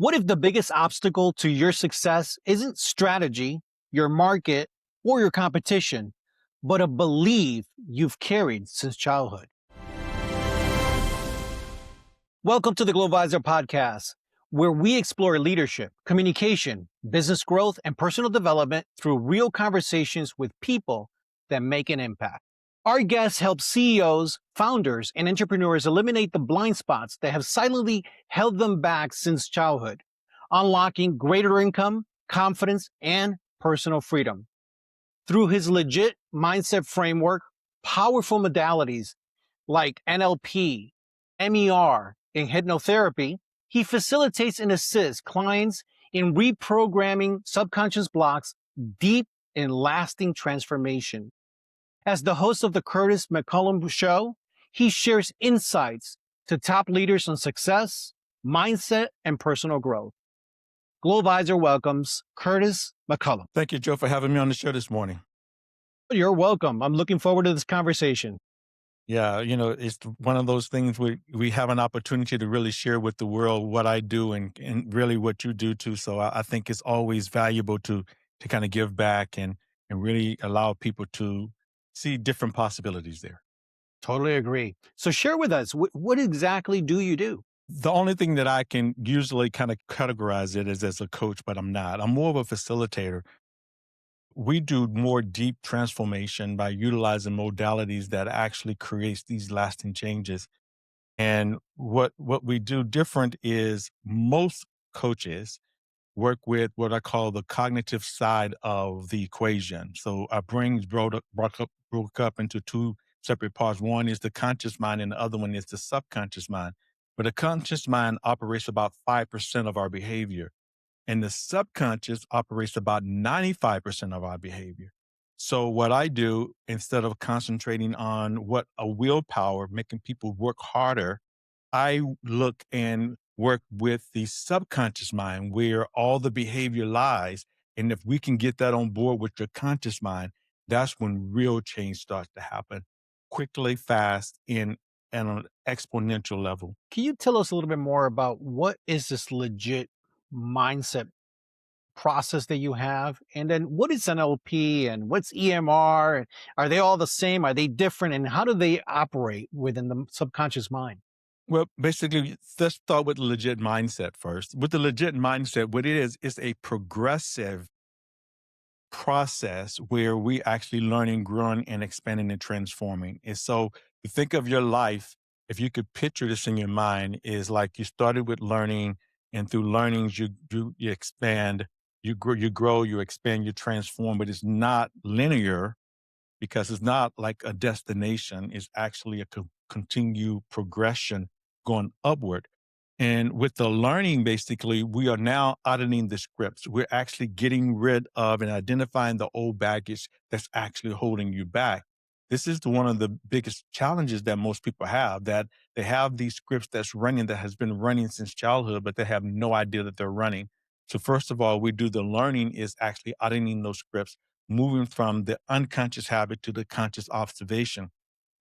What if the biggest obstacle to your success isn't strategy, your market, or your competition, but a belief you've carried since childhood? Welcome to the Glovisor Podcast, where we explore leadership, communication, business growth, and personal development through real conversations with people that make an impact. Our guests help CEOs, founders, and entrepreneurs eliminate the blind spots that have silently held them back since childhood, unlocking greater income, confidence, and personal freedom. Through his LEGT Mindset framework, powerful modalities like NLP, MER, and Hypnotherapy, he facilitates and assists clients in reprogramming subconscious blocks deep in lasting transformation. As the host of the McCollum Show, he shares insights to top leaders on success, mindset, and personal growth. Glovisor welcomes McCollum. Thank you, Joe, for having me on the show this morning. You're welcome. I'm looking forward to this conversation. Yeah, it's one of those things where we have an opportunity to really share with the world what I do and really what you do too. So I think it's always valuable to kind of give back and really allow people to see different possibilities there. Totally agree. So share with us, what exactly do you do? The only thing that I can usually kind of categorize it is as a coach, but I'm not. I'm more of a facilitator. We do more deep transformation by utilizing modalities that actually creates these lasting changes. And what we do different is most coaches work with what I call the cognitive side of the equation. So our brains broke up into two separate parts. One is the conscious mind and the other one is the subconscious mind. But the conscious mind operates about 5% of our behavior. And the subconscious operates about 95% of our behavior. So what I do, instead of concentrating on what a willpower, making people work harder, I look and work with the subconscious mind where all the behavior lies. And if we can get that on board with your conscious mind, that's when real change starts to happen quickly, fast, and on an exponential level. Can you tell us a little bit more about what is this LEGT mindset process that you have? And then what is NLP and what's EMR? Are they all the same? Are they different? And how do they operate within the subconscious mind? Well, basically, let's start with the LEGT mindset first. With the LEGT mindset, what it is a progressive process where we actually learning, growing, and expanding and transforming. And so you think of your life, if you could picture this in your mind, is like you started with learning, and through learnings, you expand, you grow, you expand, you transform, but it's not linear because it's not like a destination. It's actually a continued progression going upward. And with the learning, basically, we are now auditing the scripts. We're actually getting rid of and identifying the old baggage that's actually holding you back. This is one of the biggest challenges that most people have, that they have these scripts that's running, that has been running since childhood, but they have no idea that they're running. So first of all, we do the learning is actually auditing those scripts, moving from the unconscious habit to the conscious observation.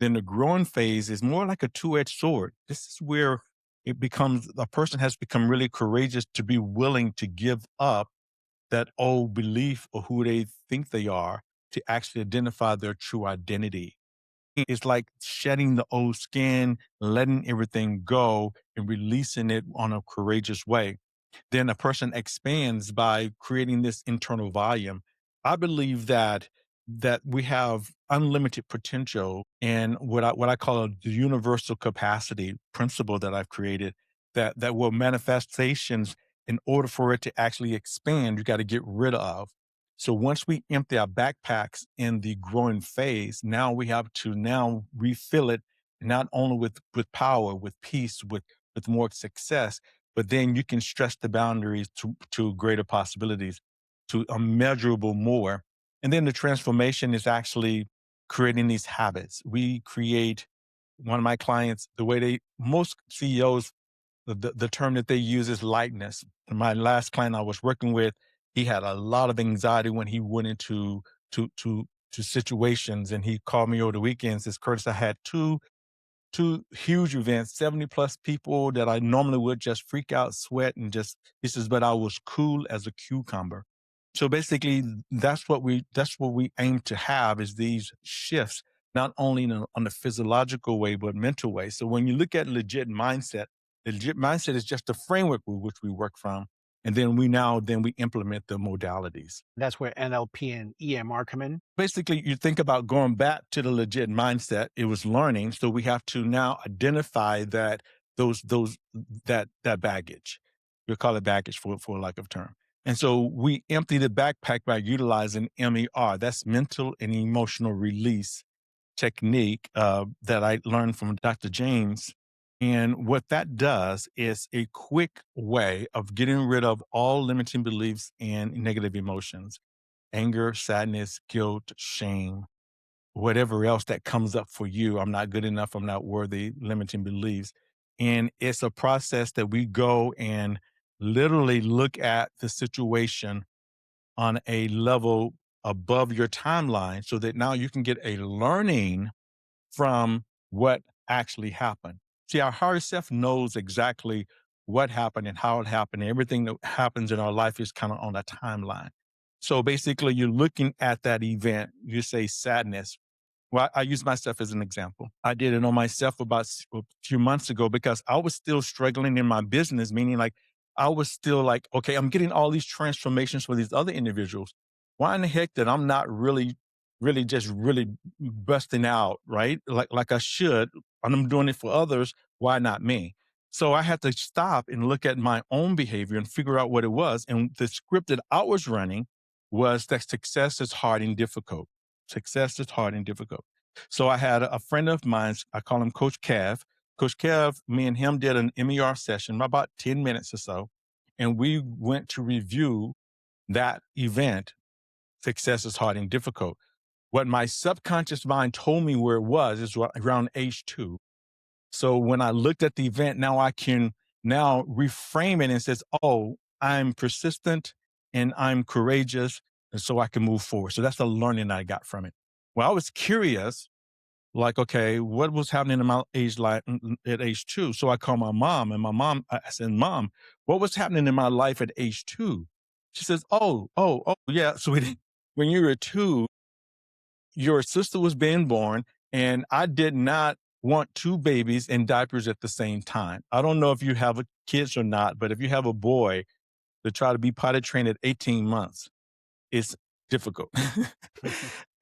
Then the growing phase is more like a two-edged sword. This is where it becomes, a person has become really courageous to be willing to give up that old belief of who they think they are to actually identify their true identity. It's like shedding the old skin, letting everything go and releasing it on a courageous way. Then a person expands by creating this internal volume. I believe that we have unlimited potential, and what I call the universal capacity principle that I've created, that will manifestations, in order for it to actually expand, you got to get rid of. So once we empty our backpacks in the growing phase, now we have to now refill it, not only with power, with peace, with more success, but then you can stretch the boundaries to greater possibilities, to immeasurable more. And then the transformation is actually creating these habits. We create, one of my clients, most CEOs, the term that they use is lightness. My last client I was working with, he had a lot of anxiety when he went into to situations, and he called me over the weekend and says, Curtis, I had two two huge events, 70 plus people that I normally would just freak out, sweat, and just, he says, but I was cool as a cucumber. So basically, that's what we aim to have is these shifts, not only on the physiological way, but mental way. So when you look at legit mindset, the legit mindset is just the framework with which we work from. And then we implement the modalities. That's where NLP and EMR come in. Basically, you think about going back to the legit mindset. It was learning. So we have to now identify that that baggage. We'll call it baggage for lack of term. And so we empty the backpack by utilizing MER. That's mental and emotional release technique that I learned from Dr. James. And what that does is a quick way of getting rid of all limiting beliefs and negative emotions, anger, sadness, guilt, shame, whatever else that comes up for you. I'm not good enough. I'm not worthy, limiting beliefs. And it's a process that we go and literally look at the situation on a level above your timeline so that now you can get a learning from what actually happened. See, our higher self knows exactly what happened and how it happened. And everything that happens in our life is kind of on a timeline. So basically, you're looking at that event, you say sadness. Well, I use myself as an example. I did it on myself about a few months ago because I was still struggling in my business, meaning like I was still like, okay, I'm getting all these transformations for these other individuals. Why in the heck that I'm not really just really busting out, right? Like I should, and I'm doing it for others. Why not me? So I had to stop and look at my own behavior and figure out what it was. And the script that I was running was that success is hard and difficult. Success is hard and difficult. So I had a friend of mine, I call him Coach Kev. Coach Kev, me and him did an MER session, about 10 minutes or so. And we went to review that event, success is hard and difficult. What my subconscious mind told me where it was is around age 2. So when I looked at the event, now I can now reframe it and says, oh, I'm persistent and I'm courageous. And so I can move forward. So that's the learning I got from it. Well, I was curious, like, okay, what was happening in my age life at age 2? So I called my mom and I said, Mom, what was happening in my life at age 2? She says, oh, yeah. So when you were 2, your sister was being born, and I did not want 2 babies in diapers at the same time. I don't know if you have kids or not, but if you have a boy, to try to be potty trained at 18 months, it's difficult.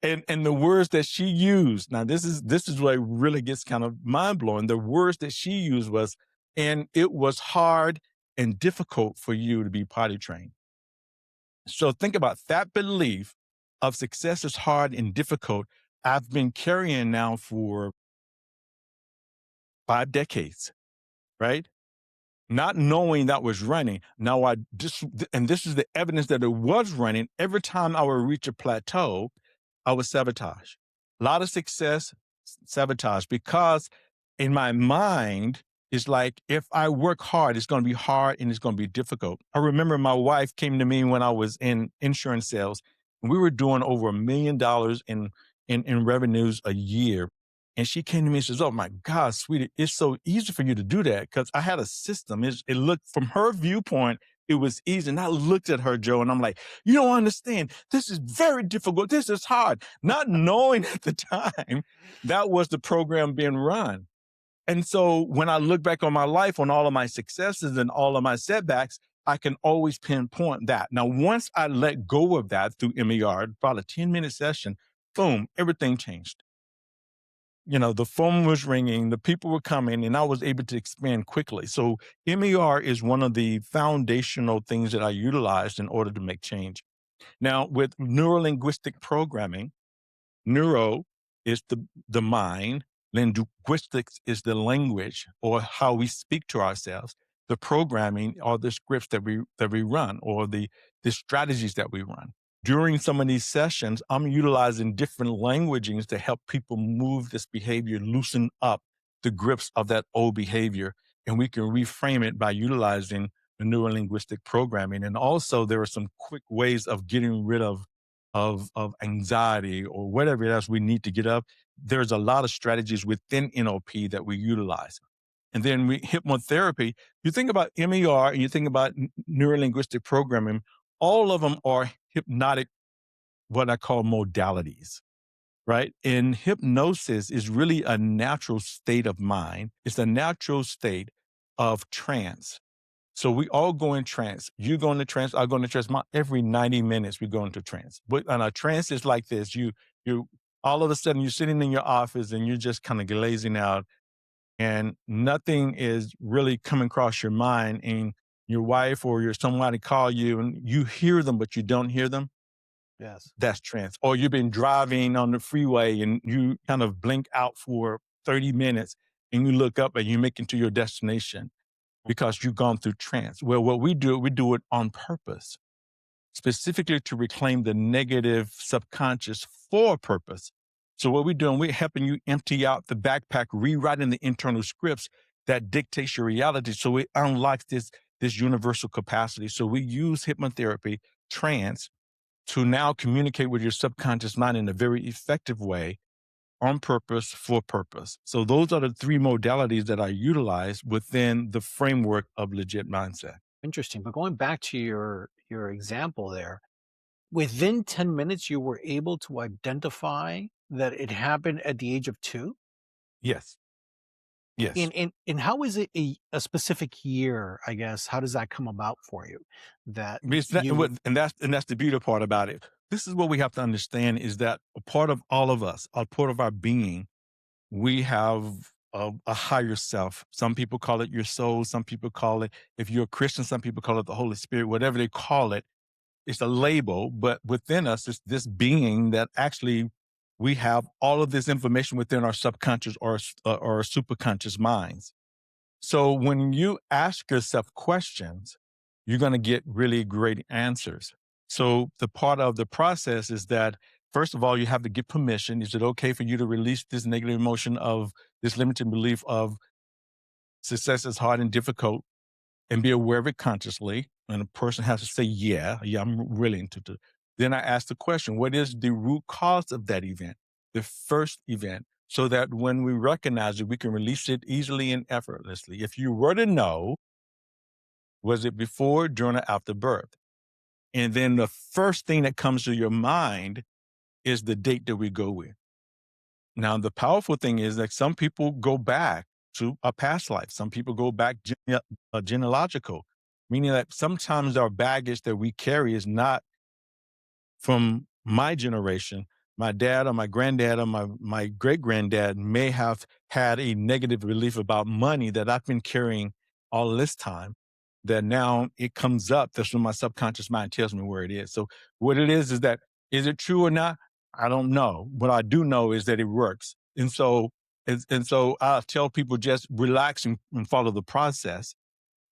And the words that she used, now this is what really gets kind of mind blowing. The words that she used was, and it was hard and difficult for you to be potty trained. So think about that belief of success is hard and difficult. I've been carrying now for 5 decades, right? Not knowing that was running. Now this is the evidence that it was running. Every time I would reach a plateau, I would sabotage. A lot of success, sabotage, because in my mind, it's like, if I work hard, it's going to be hard and it's going to be difficult. I remember my wife came to me when I was in insurance sales, and we were doing over $1 million in revenues a year. And she came to me and says, oh my God, sweetie, it's so easy for you to do that. Because I had a system. It looked, from her viewpoint, it was easy. And I looked at her, Joe, and I'm like, you don't understand. This is very difficult. This is hard. Not knowing at the time that was the program being run. And so when I look back on my life, on all of my successes and all of my setbacks, I can always pinpoint that. Now, once I let go of that through MER, about a 10-minute session, boom, everything changed. The phone was ringing, the people were coming, and I was able to expand quickly. So MER is one of the foundational things that I utilized in order to make change. Now, with neuro-linguistic programming, neuro is the mind, linguistics is the language or how we speak to ourselves. The programming are the scripts that we run, or the strategies that we run. During some of these sessions, I'm utilizing different languagings to help people move this behavior, loosen up the grips of that old behavior, and we can reframe it by utilizing the neuro-linguistic programming. And also, there are some quick ways of getting rid of anxiety or whatever else we need to get up. there's a lot of strategies within NLP that we utilize. And then hypnotherapy, you think about MER and you think about neurolinguistic programming, all of them are hypnotic, what I call modalities, right? And hypnosis is really a natural state of mind. It's a natural state of trance. So we all go in trance. You go into trance, I go into trance. Every 90 minutes we go into trance. But and a trance is like this. You all of a sudden you're sitting in your office and you're just kind of glazing out and nothing is really coming across your mind, and your wife or your somebody call you and you hear them, but you don't hear them. Yes. That's trance. Or you've been driving on the freeway and you kind of blink out for 30 minutes and you look up and you make it to your destination because you've gone through trance. Well, what we do it on purpose, specifically to reclaim the negative subconscious for a purpose. So what we're doing, we're helping you empty out the backpack, rewriting the internal scripts that dictates your reality. So it unlocks this universal capacity. So we use hypnotherapy, trance, to now communicate with your subconscious mind in a very effective way, on purpose, for purpose. So those are the three modalities that I utilize within the framework of legit mindset. Interesting. But going back to your example there, within 10 minutes, you were able to identify that it happened at the age of 2? Yes. Yes. And how is it a specific year, I guess? How does that come about for you? That It's not, you and that's the beautiful part about it. This is what we have to understand is that a part of all of us, a part of our being, we have a higher self. Some people call it your soul. Some people call it, if you're a Christian, some people call it the Holy Spirit, whatever they call it. It's a label, but within us is this being that actually we have all of this information within our subconscious or our superconscious minds. So when you ask yourself questions, you're going to get really great answers. So the part of the process is that, first of all, you have to get permission. Is it okay for you to release this negative emotion of this limiting belief of success is hard and difficult, and be aware of it consciously? And a person has to say, yeah, I'm willing to do. Then I ask the question, what is the root cause of that event? The first event, so that when we recognize it, we can release it easily and effortlessly. If you were to know, was it before, during, or after birth? And then the first thing that comes to your mind is the date that we go with. Now, the powerful thing is that some people go back to a past life. Some people go back genealogical, meaning that sometimes our baggage that we carry is not from my generation. My dad or my granddad or my great granddad may have had a negative belief about money that I've been carrying all this time, that now it comes up. That's when my subconscious mind tells me where it is. So what it is that, is it true or not? I don't know. What I do know is that it works. And so I tell people just relax and follow the process.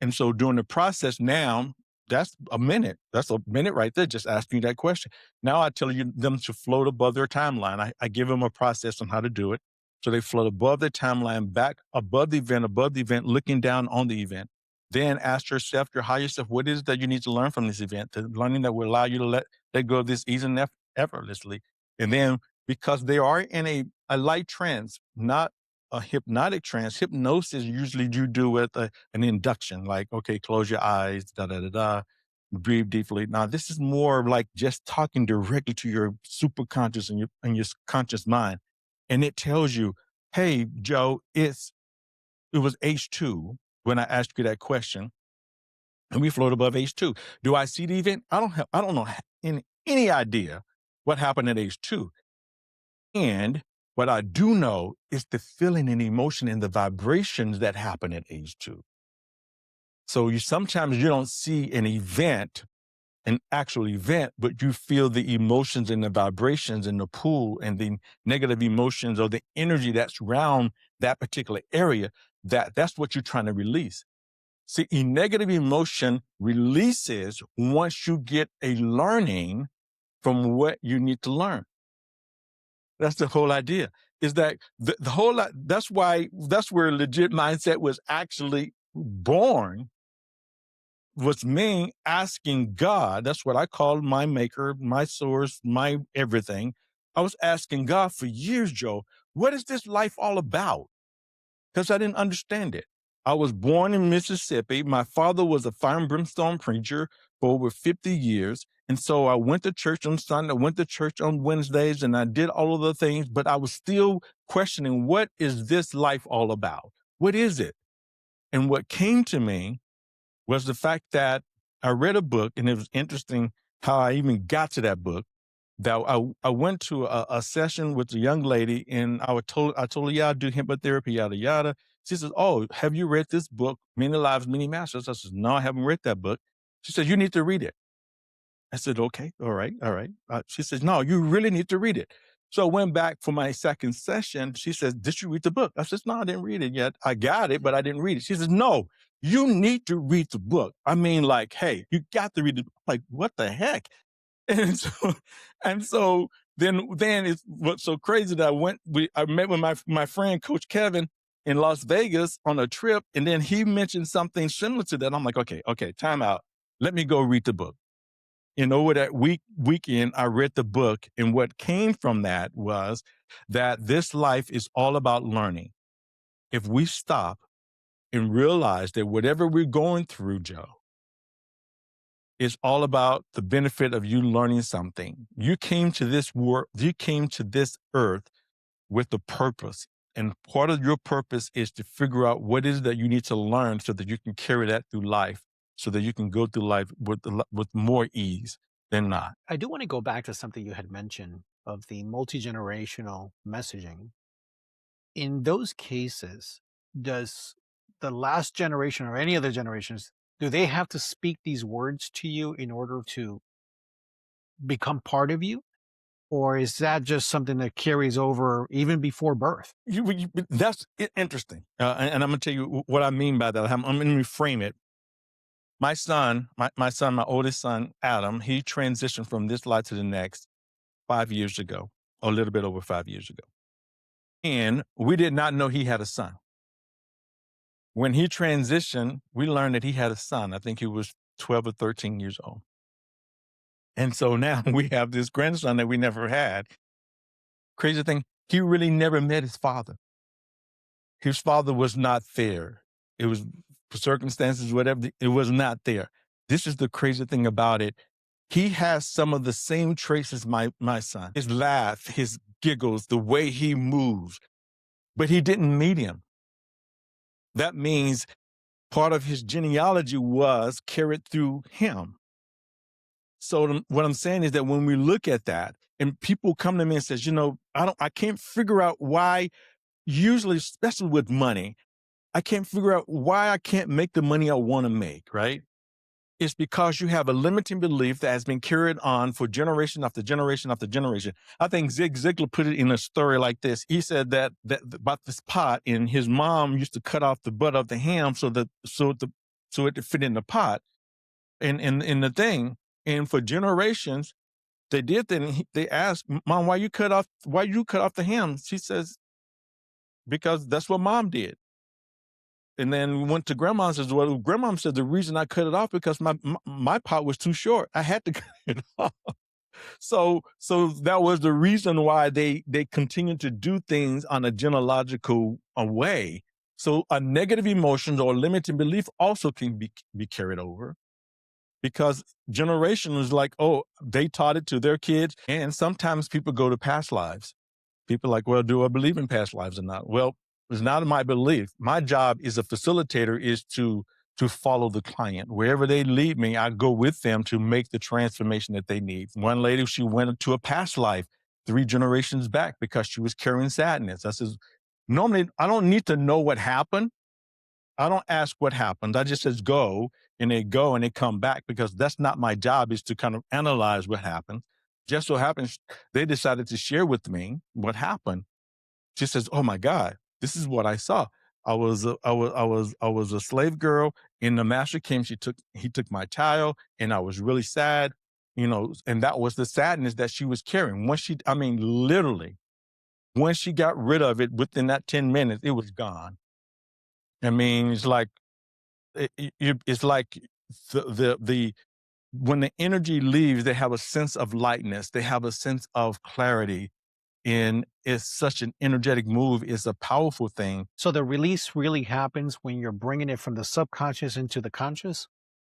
And so during the process now, that's a minute. That's a minute right there, just asking you that question. Now I tell them to float above their timeline. I give them a process on how to do it. So they float above their timeline, back above the event, looking down on the event. Then ask yourself, your higher self, what is it that you need to learn from this event? The learning that will allow you to let go of this easy and effortlessly. And then, because they are in a light trance, not a hypnotic trance. Hypnosis usually you do with an induction, like, okay, close your eyes, breathe deeply. Now, this is more like just talking directly to your superconscious and your conscious mind. And it tells you, hey, Joe, it was H2 when I asked you that question, and we float above H2. Do I see the event? I don't know any idea what happened at H2. And what I do know is the feeling and emotion and the vibrations that happen at age 2. So sometimes you don't see an actual event, but you feel the emotions and the vibrations and the pull and the negative emotions or the energy that's around that particular area. That's what you're trying to release. See, a negative emotion releases once you get a learning from what you need to learn. That's the whole idea, is that the whole, that's where legit mindset was actually born, was me asking God. That's what I call my maker, my source, my everything. I was asking God for years, Joe, what is this life all about? Because I didn't understand it. I was born in Mississippi. My father was a fire and brimstone preacher for over 50 years. And so I went to church on Sunday, I went to church on Wednesdays, and I did all of the things, but I was still questioning, what is this life all about? What is it? And what came to me was the fact that I read a book, and it was interesting how I even got to that book. That I went to a session with a young lady, and I told her, yeah, I do hypnotherapy, yada, yada. She says, oh, have you read this book, Many Lives, Many Masters? I said, no, I haven't read that book. She said, you need to read it. I said, okay, all right. She says, no, you really need to read it. So I went back for my second session. She says, did you read the book? I said, no, I didn't read it yet. I got it, but I didn't read it. She says, no, you need to read the book. I mean, like, hey, you got to read it. Like, what the heck? And so then it's what's so crazy that I met with my friend, Coach Kevin, in Las Vegas on a trip. And then he mentioned something similar to that. I'm like, okay, time out. Let me go read the book. And over that weekend, I read the book. And what came from that was that this life is all about learning. If we stop and realize that whatever we're going through, Joe, it's all about the benefit of you learning something. You came to this world, you came to this earth with a purpose. And part of your purpose is to figure out what is that you need to learn so that you can carry that through life, so that you can go through life with more ease than not. I do want to go back to something you had mentioned of the multi-generational messaging. In those cases, does the last generation or any other generations, do they have to speak these words to you in order to become part of you? Or is that just something that carries over even before birth? That's interesting. And I'm going to tell you what I mean by that. I'm going to reframe it. My oldest son, Adam, he transitioned from this life to the next 5 years ago, a little bit over 5 years ago. And we did not know he had a son. When he transitioned, we learned that he had a son. I think he was 12 or 13 years old. And so now we have this grandson that we never had. Crazy thing, he really never met his father. His father was not there. It was for circumstances, whatever, it was not there. This is the crazy thing about it. He has some of the same traits as my son. His laugh, his giggles, the way he moves, but he didn't meet him. That means part of his genealogy was carried through him. So what I'm saying is that when we look at that and people come to me and says, I can't figure out why, usually, especially with money, I can't figure out why I can't make the money I want to make, right? It's because you have a limiting belief that has been carried on for generation after generation after generation. I think Zig Ziglar put it in a story like this. He said that about this pot, and his mom used to cut off the butt of the ham so it could fit in the pot, and the thing. And for generations, they did that. And they asked, Mom, why you cut off the ham? She says, because that's what Mom did. And then we went to Grandma and says, well, Grandma said the reason I cut it off because my pot was too short. I had to cut it off. So that was the reason why they continued to do things on a genealogical way. So a negative emotions or limiting belief also can be carried over, because generation is like, oh, they taught it to their kids. And sometimes people go to past lives. People are like, well, do I believe in past lives or not? Well, it's not my belief. My job as a facilitator is to follow the client. Wherever they lead me, I go with them to make the transformation that they need. One lady, she went to a past life 3 generations back because she was carrying sadness. I says, normally, I don't need to know what happened. I don't ask what happened. I just says go, and they go and they come back, because that's not my job, is to kind of analyze what happened. Just so happens they decided to share with me what happened. She says, oh my God, this is what I saw. I was a slave girl, and the master came. He took my child, and I was really sad, and that was the sadness that she was carrying. Literally, once she got rid of it, within that 10 minutes, it was gone. It's like, it's like when the energy leaves, they have a sense of lightness. They have a sense of clarity. And it's such an energetic move. It's a powerful thing. So the release really happens when you're bringing it from the subconscious into the conscious?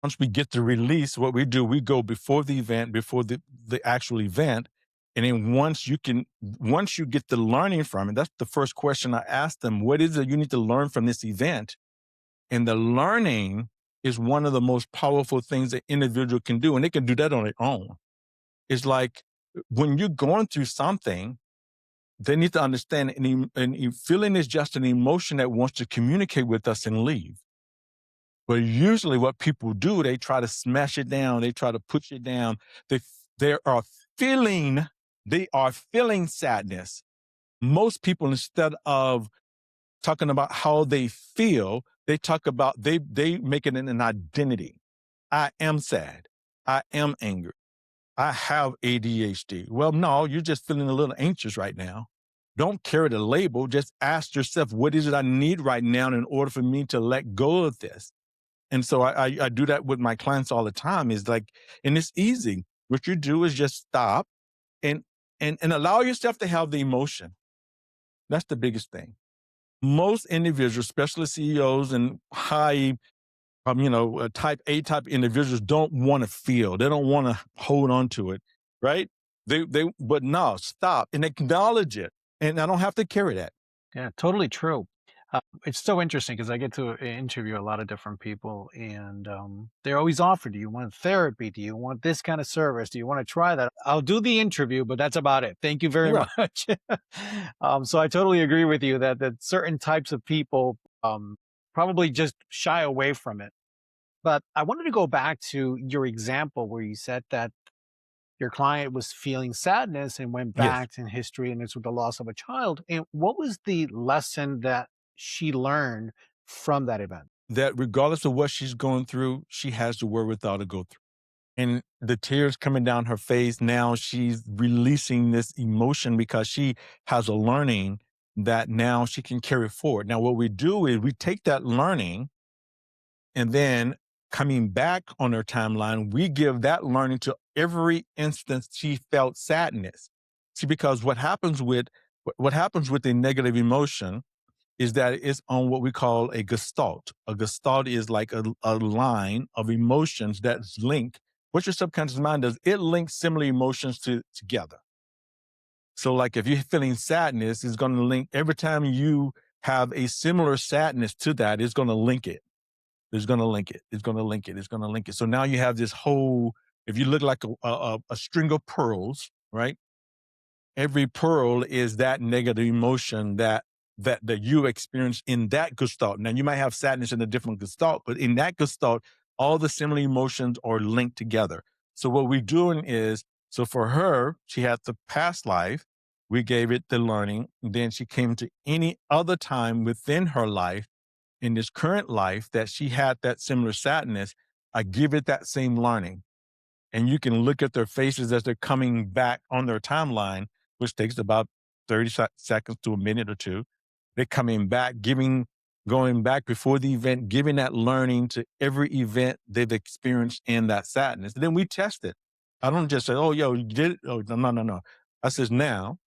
Once we get the release, what we do, we go before the event, before the actual event. And then once you get the learning from it, that's the first question I ask them. What is it you need to learn from this event? And the learning is one of the most powerful things an individual can do. And they can do that on their own. It's like when you're going through something, they need to understand feeling is just an emotion that wants to communicate with us and leave. But usually what people do, they try to smash it down. They try to push it down. They, they are they are feeling sadness. Most people, instead of talking about how they feel, they talk about, they make it an identity. I am sad. I am angry. I have ADHD. Well, no, you're just feeling a little anxious right now. Don't carry the label. Just ask yourself, what is it I need right now in order for me to let go of this? And so I do that with my clients all the time. Is like, and it's easy. What you do is just stop and allow yourself to have the emotion. That's the biggest thing. Most individuals, especially CEOs and high, type A type individuals, don't want to feel. They don't want to hold on to it, right? But no, stop and acknowledge it. And I don't have to carry that. Yeah, totally true. It's so interesting because I get to interview a lot of different people, and they're always offered, do you want therapy? Do you want this kind of service? Do you want to try that? I'll do the interview, but that's about it. Thank you very Right. much. So I totally agree with you that certain types of people probably just shy away from it. But I wanted to go back to your example where you said that your client was feeling sadness and went Yes. back in history and it's with the loss of a child. And what was the lesson that she learned from that event? That regardless of what she's going through, she has the wherewithal to go through. And the tears coming down her face, now she's releasing this emotion because she has a learning that now she can carry forward. Now, what we do is we take that learning and then coming back on her timeline, we give that learning to every instance she felt sadness. See, because what happens with a negative emotion is that it's on what we call a gestalt. A gestalt is like a line of emotions that's linked. What your subconscious mind does, it links similar emotions together. So like if you're feeling sadness, it's going to link every time you have a similar sadness to that, it's going to link it. It's going to link it. It's going to link it. It's going to link it. So now you have this whole, if you look like a string of pearls, right? Every pearl is that negative emotion that you experience in that gestalt. Now you might have sadness in a different gestalt, but in that gestalt, all the similar emotions are linked together. So what we're doing is, so for her, she had the past life, we gave it the learning, then she came to any other time within her life, in this current life that she had that similar sadness, I give it that same learning. And you can look at their faces as they're coming back on their timeline, which takes about 30 seconds to a minute or two. They're coming back, going back before the event, giving that learning to every event they've experienced in that sadness. And then we test it. I don't just say, oh, yo, you did it. Oh, no. I says now,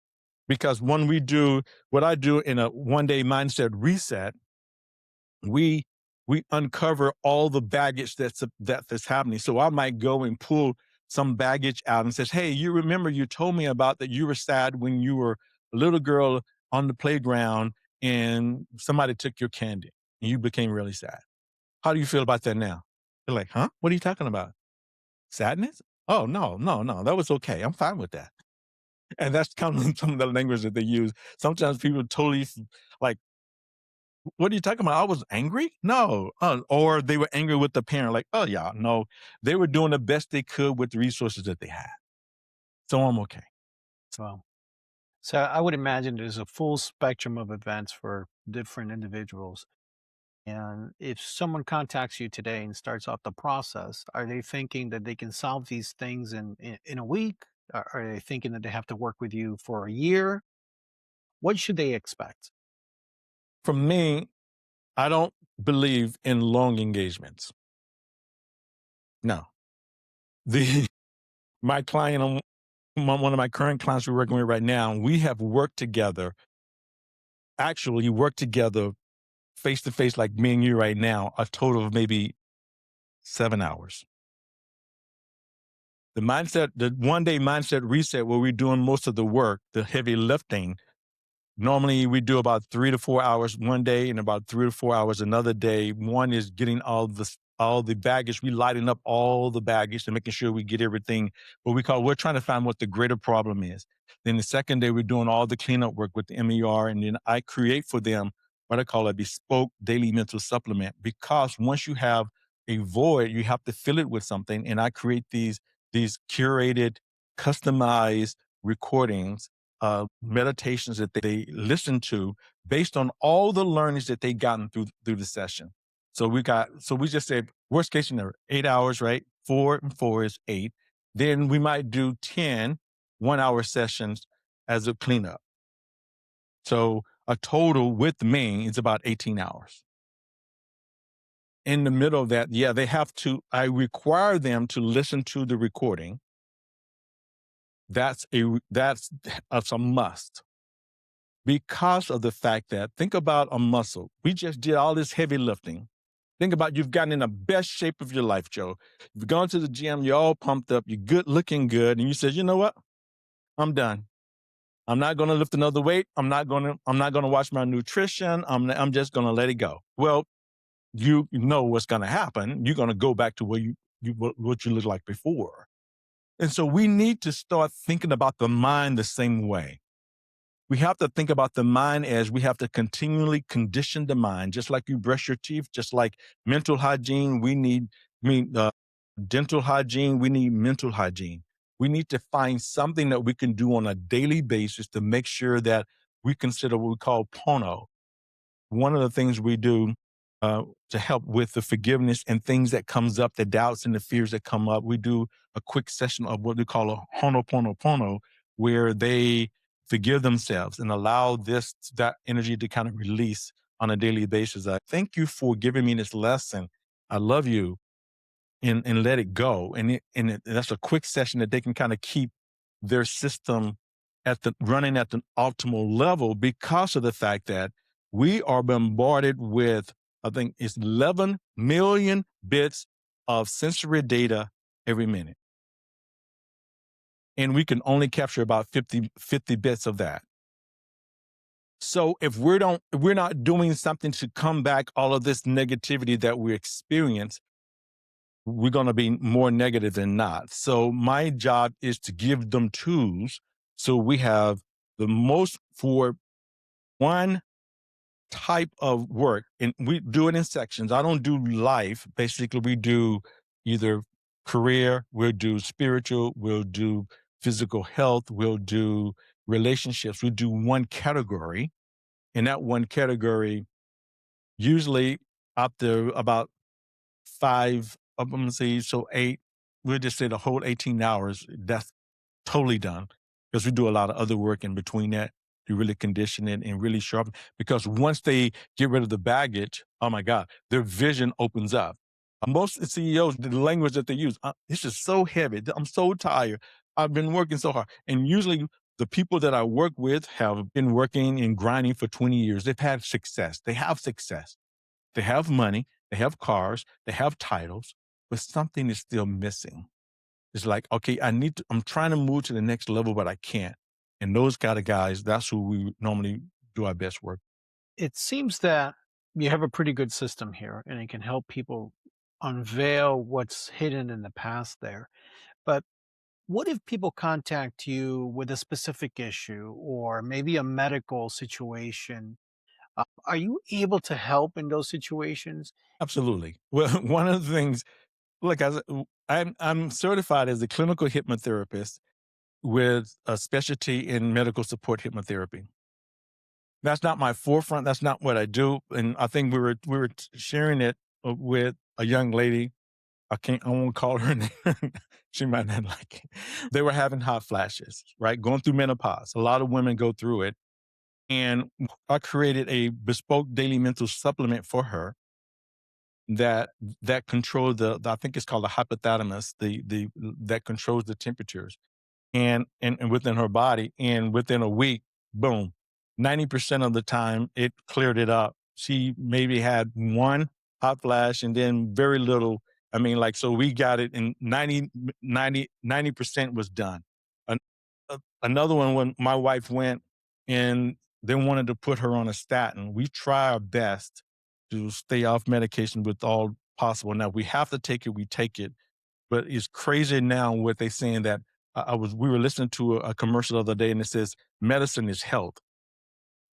because when we do what I do in a 1-day mindset reset, we uncover all the baggage that's happening. So I might go and pull some baggage out and says, hey, you remember you told me about that you were sad when you were a little girl on the playground and somebody took your candy and you became really sad. How do you feel about that now? They're like, huh? What are you talking about? Sadness? Oh, no. That was okay. I'm fine with that. And that's kind of some of the language that they use. Sometimes people totally like, what are you talking about? I was angry? No. Or they were angry with the parent, like, oh, yeah, no. They were doing the best they could with the resources that they had. So I'm okay. So I would imagine there's a full spectrum of events for different individuals. And if someone contacts you today and starts off the process, are they thinking that they can solve these things in a week? Are they thinking that they have to work with you for a year? What should they expect? For me, I don't believe in long engagements. No. The My client one of my current clients we're working with right now, we have worked together, actually worked together face to face, like me and you right now, a total of maybe 7 hours. The 1 day mindset reset, where we're doing most of the work, the heavy lifting. Normally, we do about 3 to 4 hours one day and about 3 to 4 hours another day. One is getting all the baggage. We lighting up all the baggage and making sure we get everything. We're trying to find what the greater problem is. Then the second day, we're doing all the cleanup work with the MER, and then I create for them what I call a bespoke daily mental supplement. Because once you have a void, you have to fill it with something. And I create these curated, customized recordings, meditations that they listen to based on all the learnings that they gotten through the session. So we just said worst case scenario, 8 hours, right? 4 and 4 is 8. Then we might do 10 1 hour sessions as a cleanup. So a total with me is about 18 hours. In the middle of that, yeah, I require them to listen to the recording. That's a must, because of the fact that, think about a muscle. We just did all this heavy lifting. Think about, you've gotten in the best shape of your life, Joe. You've gone to the gym, you're all pumped up, you're good, looking good, and you said, you know what? I'm done. I'm not going to lift another weight. I'm not going to watch my nutrition. I'm just going to let it go. Well, you know what's going to happen. You're going to go back to what you looked like before. And so we need to start thinking about the mind the same way. We have to think about the mind as we have to continually condition the mind, just like you brush your teeth, just like mental hygiene. Dental hygiene, we need mental hygiene. We need to find something that we can do on a daily basis to make sure that we consider what we call pono. One of the things we do to help with the forgiveness and things that comes up, the doubts and the fears that come up, we do a quick session of what we call a honoponopono, where they forgive themselves and allow that energy to kind of release on a daily basis. I thank you for giving me this lesson. I love you, and let it go. That's a quick session that they can kind of keep their system running at the optimal level, because of the fact that we are bombarded with, I think it's 11 million bits of sensory data every minute. And we can only capture about 50 bits of that. So if we're not doing something to combat all of this negativity that we experience, we're going to be more negative than not. So my job is to give them tools so we have the most for one type of work. And we do it in sections. I don't do life. Basically, we do either career, we'll do spiritual, we'll do physical health, we'll do relationships. We do one category. And that one category, usually after about 5 of them, so 8, we'll just say the whole 18 hours, that's totally done, because we do a lot of other work in between that to really condition it and really sharpen. Because once they get rid of the baggage, oh my God, their vision opens up. Most CEOs, the language that they use, it's just so heavy. I'm so tired. I've been working so hard. And usually the people that I work with have been working and grinding for 20 years. They've had success. They have success. They have money. They have cars. They have titles, but something is still missing. It's like, okay, I'm trying to move to the next level, but I can't. And those kind of guys, that's who we normally do our best work. It seems that you have a pretty good system here and it can help people unveil what's hidden in the past there. But what if people contact you with a specific issue or maybe a medical situation? Are you able to help in those situations? Absolutely. Well, one of the things, look, I'm certified as a clinical hypnotherapist with a specialty in medical support hypnotherapy. That's not my forefront. That's not what I do. And I think we were sharing it with a young lady. I won't call her name. She might not like it. They were having hot flashes, right? Going through menopause. A lot of women go through it. And I created a bespoke daily mental supplement for her that controls I think it's called the hypothalamus, that controls the temperatures. and within her body. And within a week, boom, 90% of the time it cleared it up. She maybe had one hot flash and then very little. I mean, like, so we got it in 90% was done. An, Another one, when my wife went and they wanted to put her on a statin, we try our best to stay off medication with all possible. Now, we have to take it, we take it, but it's crazy now what they saying that we were listening to a commercial the other day and it says medicine is health.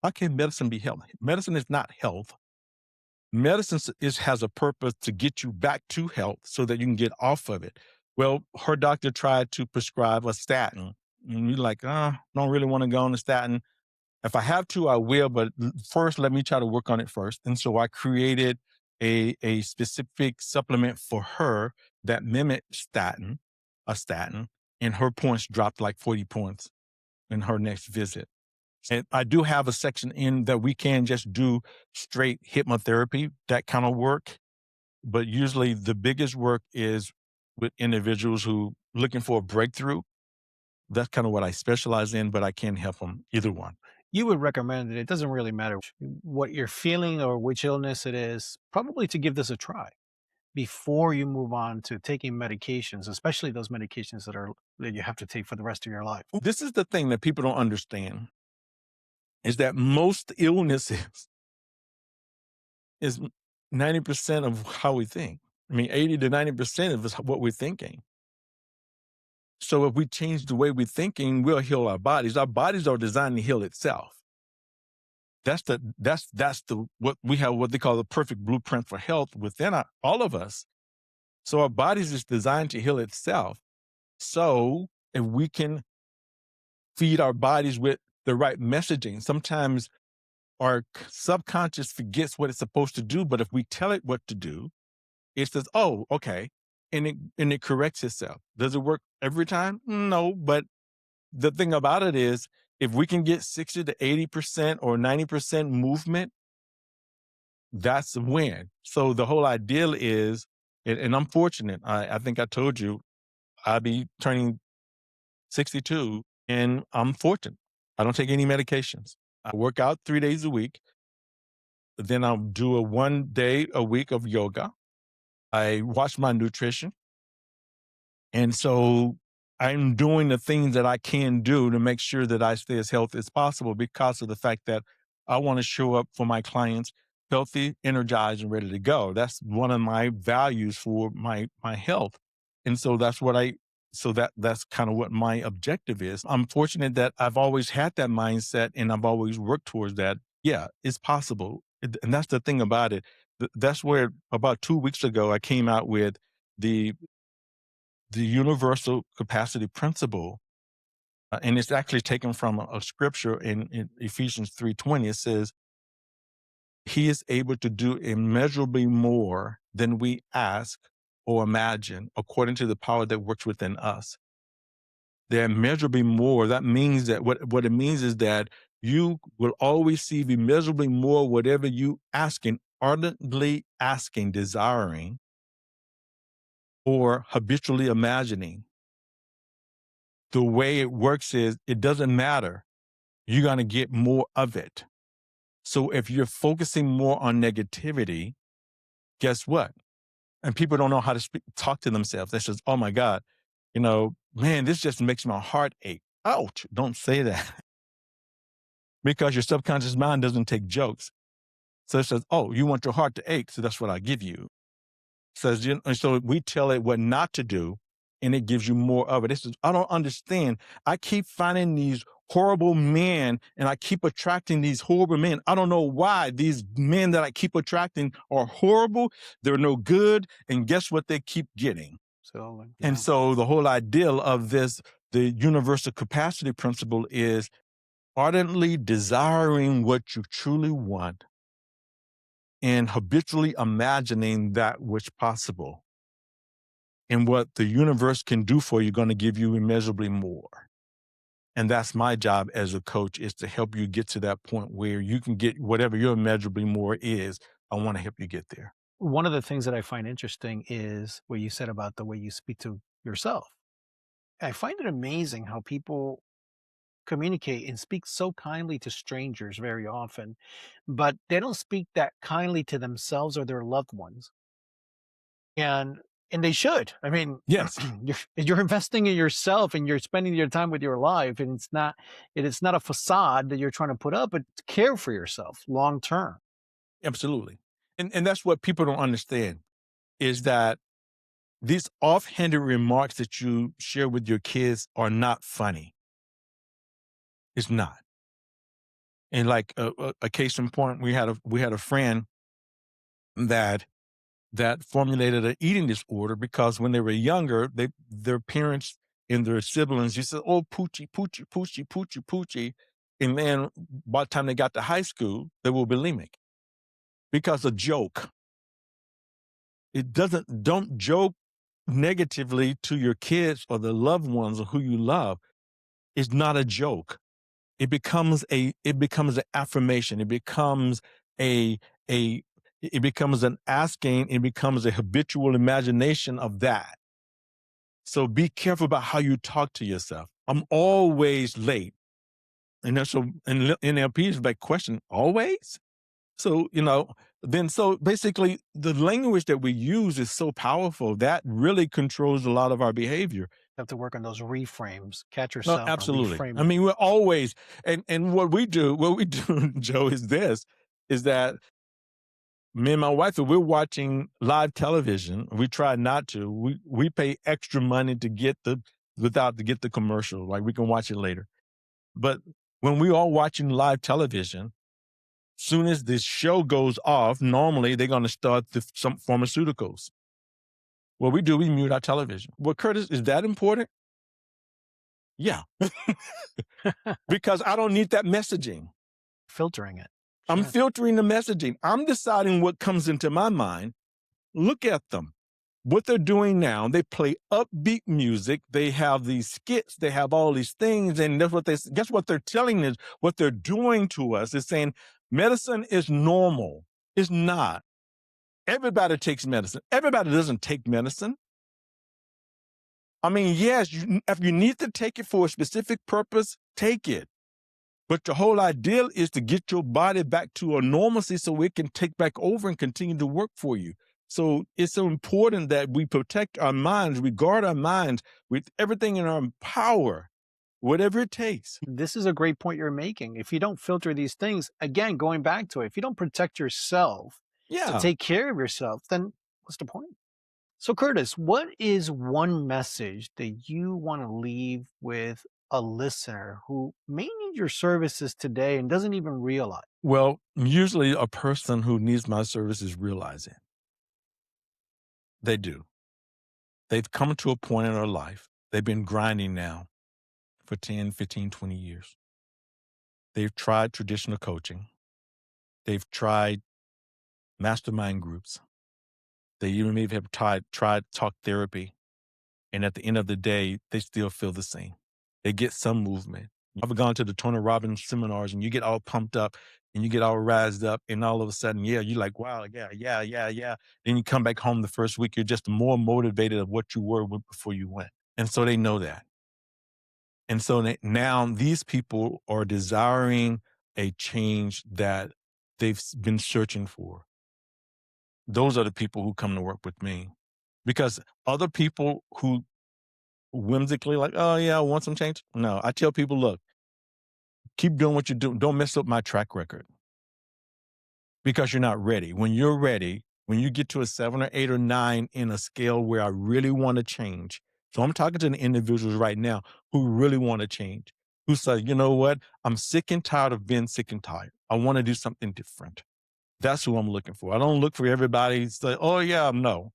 How can medicine be health? Medicine is not health. Has a purpose to get you back to health so that you can get off of it. Well, her doctor tried to prescribe a statin. And you're like, don't really want to go on the statin. If I have to, I will, but first, let me try to work on it first. And so I created a specific supplement for her that mimicked a statin, and her points dropped like 40 points in her next visit. And I do have a section in that we can just do straight hypnotherapy, that kind of work. But usually the biggest work is with individuals who looking for a breakthrough. That's kind of what I specialize in, but I can help them either one. You would recommend that it doesn't really matter what you're feeling or which illness it is, probably to give this a try before you move on to taking medications, especially those medications that you have to take for the rest of your life. This is the thing that people don't understand is that most illnesses is 90% of how we think. I mean, 80 to 90% of what we're thinking. So if we change the way we're thinking, we'll heal our bodies. Our bodies are designed to heal itself. That's what we have, what they call the perfect blueprint for health within all of us. So our bodies is designed to heal itself. So if we can feed our bodies with the right messaging, sometimes our subconscious forgets what it's supposed to do, but if we tell it what to do, it says, "Oh, okay," and it corrects itself. Does it work every time? No, but the thing about it is, if we can get 60 to 80% or 90% movement, that's a win. So the whole ideal is, and I'm fortunate. I think I told you I'll be turning 62, and I'm fortunate. I don't take any medications. I work out 3 days a week. Then I'll do a 1 day a week of yoga. I watch my nutrition. And so I'm doing the things that I can do to make sure that I stay as healthy as possible because of the fact that I want to show up for my clients healthy, energized, and ready to go. That's one of my values for my health. And so that's kind of what my objective is. I'm fortunate that I've always had that mindset and I've always worked towards that. Yeah, it's possible. And that's the thing about it. That's where about 2 weeks ago, I came out with the universal capacity principle. And it's actually taken from a scripture in Ephesians 3:20. It says, he is able to do immeasurably more than we ask or imagine according to the power that works within us. They're immeasurably more. That means that what it means is that you will always receive immeasurably more whatever you asking, ardently asking, desiring, or habitually imagining. The way it works is it doesn't matter. You're going to get more of it. So if you're focusing more on negativity, guess what? And people don't know how to talk to themselves. They says, "Oh my God, man, this just makes my heart ache." Ouch. Don't say that. Because your subconscious mind doesn't take jokes. So it says, "Oh, you want your heart to ache, so that's what I give you." Says, so we tell it what not to do, and it gives you more of it. It says, "I don't understand. I keep finding these horrible men, and I keep attracting these horrible men. I don't know why these men that I keep attracting are horrible. They're no good. And guess what they keep getting?" So, And so the whole ideal of this, the universal capacity principle, is ardently desiring what you truly want and habitually imagining that which possible. And what the universe can do for you, going to give you immeasurably more. And that's my job as a coach, is to help you get to that point where you can get whatever your immeasurably more is. I want to help you get there. one of the things that I find interesting is what you said about the way you speak to yourself. I find it amazing how people communicate and speak so kindly to strangers very often, but they don't speak that kindly to themselves or their loved ones. And they should. I mean, Yes, you're investing in yourself and you're spending your time with your life, and it's not a facade that you're trying to put up, but care for yourself long term. absolutely. And that's what people don't understand is that these offhanded remarks that you share with your kids are not funny. It's not. And like a case in point, we had a friend that formulated an eating disorder because when they were younger, their parents and their siblings used to say, "Oh, poochie, poochie, poochie, poochie, poochie," and then by the time they got to high school, they were bulimic because a joke. It doesn't don't joke negatively to your kids or the loved ones or who you love. It's not a joke. It becomes an affirmation. A a it becomes an asking, it becomes a habitual imagination of that. So be careful about how you talk to yourself. I'm always late. And that's so and NLP is like question, always? So, then so basically the language that we use is so powerful that really controls a lot of our behavior. Have to work on those reframes, catch No, yourself and absolutely. reframe I it. mean, we're always and what we do, Joe, is that me and my wife, if we're watching live television, we try not to. We pay extra money to get the commercial. Like we can watch it later. But when we are watching live television, soon as this show goes off, normally they're going to start some pharmaceuticals. What we do, we mute our television. Well, Curtis, is that important? Yeah, because I don't need that messaging. Filtering it. I'm Sure. filtering the messaging. I'm deciding what comes into my mind. Look at them. What they're doing now, they play upbeat music. They have these skits. They have all these things. And that's what guess what they're telling us, what they're doing to us is saying medicine is normal. It's not. Everybody takes medicine. Everybody doesn't take medicine. I mean, yes, if you need to take it for a specific purpose, take it. But the whole idea is to get your body back to a normalcy so it can take back over and continue to work for you. So it's so important that we protect our minds, we guard our minds with everything in our power, whatever it takes. This is a great point you're making. If you don't filter these things, again, going back to it, if you don't protect yourself to Yeah. take care of yourself, then what's the point? So, Curtis, what is one message that you want to leave with a listener who may need your services today and doesn't even realize? Well, usually a person who needs my services realize it. They do. They've come to a point in their life. They've been grinding now for 10, 15, 20 years. They've tried traditional coaching. They've tried mastermind groups. They even maybe have tried talk therapy. And at the end of the day, they still feel the same. They get some movement. I've gone to the Tony Robbins seminars and you get all pumped up and you get all razzed up. And all of a sudden, yeah, you're like, wow, yeah, yeah, yeah, yeah. Then you come back home the first week, you're just more motivated of what you were before you went. And so they know that. And so now these people are desiring a change that they've been searching for. Those are the people who come to work with me because other people who whimsically like, oh yeah, I want some change. No, I tell people, look, keep doing what you're doing. Don't mess up my track record because you're not ready. When you're ready, when you get to a 7 or 8 or 9 in a scale where I really want to change. So I'm talking to the individuals right now who really want to change, who say, you know what? I'm sick and tired of being sick and tired. I want to do something different. That's who I'm looking for. I don't look for everybody to say, oh yeah, no.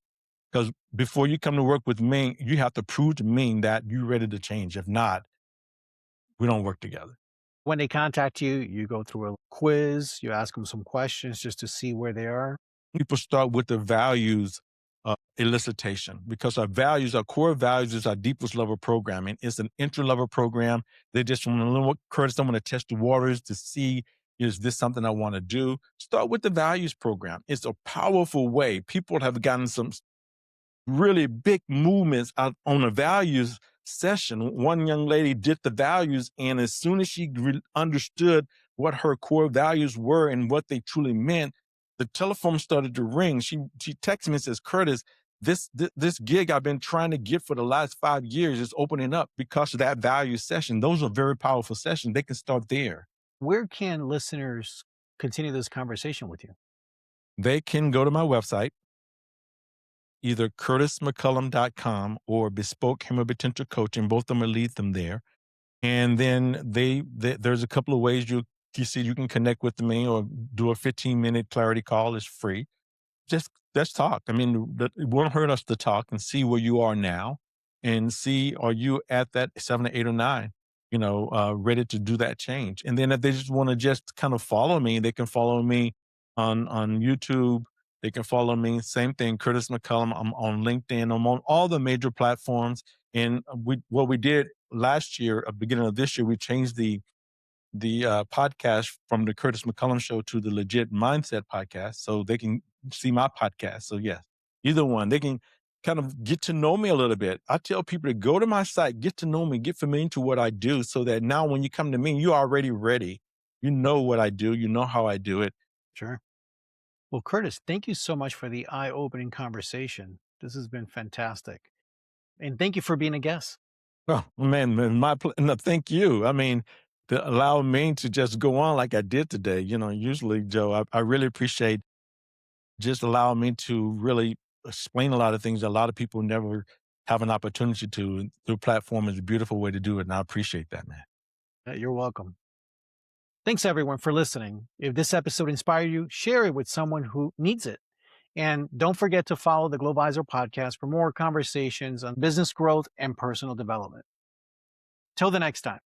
Because before you come to work with me, you have to prove to me that you're ready to change. If not, we don't work together. When they contact you, you go through a quiz, you ask them some questions just to see where they are. People start with the values elicitation because our core values is our deepest level programming. It's an entry level program. They just want to learn what Curtis, I want to test the waters to see, is this something I want to do? Start with the values program. It's a powerful way. People have gotten some really big movements out on the values session, one young lady did the values, and as soon as she understood what her core values were and what they truly meant, the telephone started to ring. She texts me and says, "Curtis, this gig I've been trying to get for the last 5 years is opening up because of that value session." Those are very powerful sessions. They can start there. Where can listeners continue this conversation with you? They can go to my website, either curtismccullum.com or Bespoke Human Potential Coaching. Both of them will lead them there. And then there's a couple of ways you see you can connect with me or do a 15-minute clarity call. It's free. Just let's talk. I mean, it won't hurt us to talk and see where you are now and see, are you at that 7 or 8 or 9, ready to do that change. And then if they just want to just kind of follow me, they can follow me on YouTube. They can follow me. Same thing, Curtis McCollum. I'm on LinkedIn. I'm on all the major platforms. And what we did last year, at the beginning of this year, we changed the podcast from the Curtis McCollum Show to the Legit Mindset Podcast, so they can see my podcast. So yes, either one, they can kind of get to know me a little bit. I tell people to go to my site, get to know me, get familiar to what I do, so that now when you come to me, you're already ready. You know what I do. You know how I do it. Sure. Well, Curtis, thank you so much for the eye-opening conversation. This has been fantastic. And thank you for being a guest. Oh man, no, thank you. I mean, to allow me to just go on like I did today. Usually, Joe, I really appreciate just allowing me to really explain a lot of things that a lot of people never have an opportunity to. And your platform is a beautiful way to do it, and I appreciate that, man. You're welcome. Thanks, everyone, for listening. If this episode inspired you, share it with someone who needs it. And don't forget to follow the Glovisor Podcast for more conversations on business growth and personal development. Till the next time.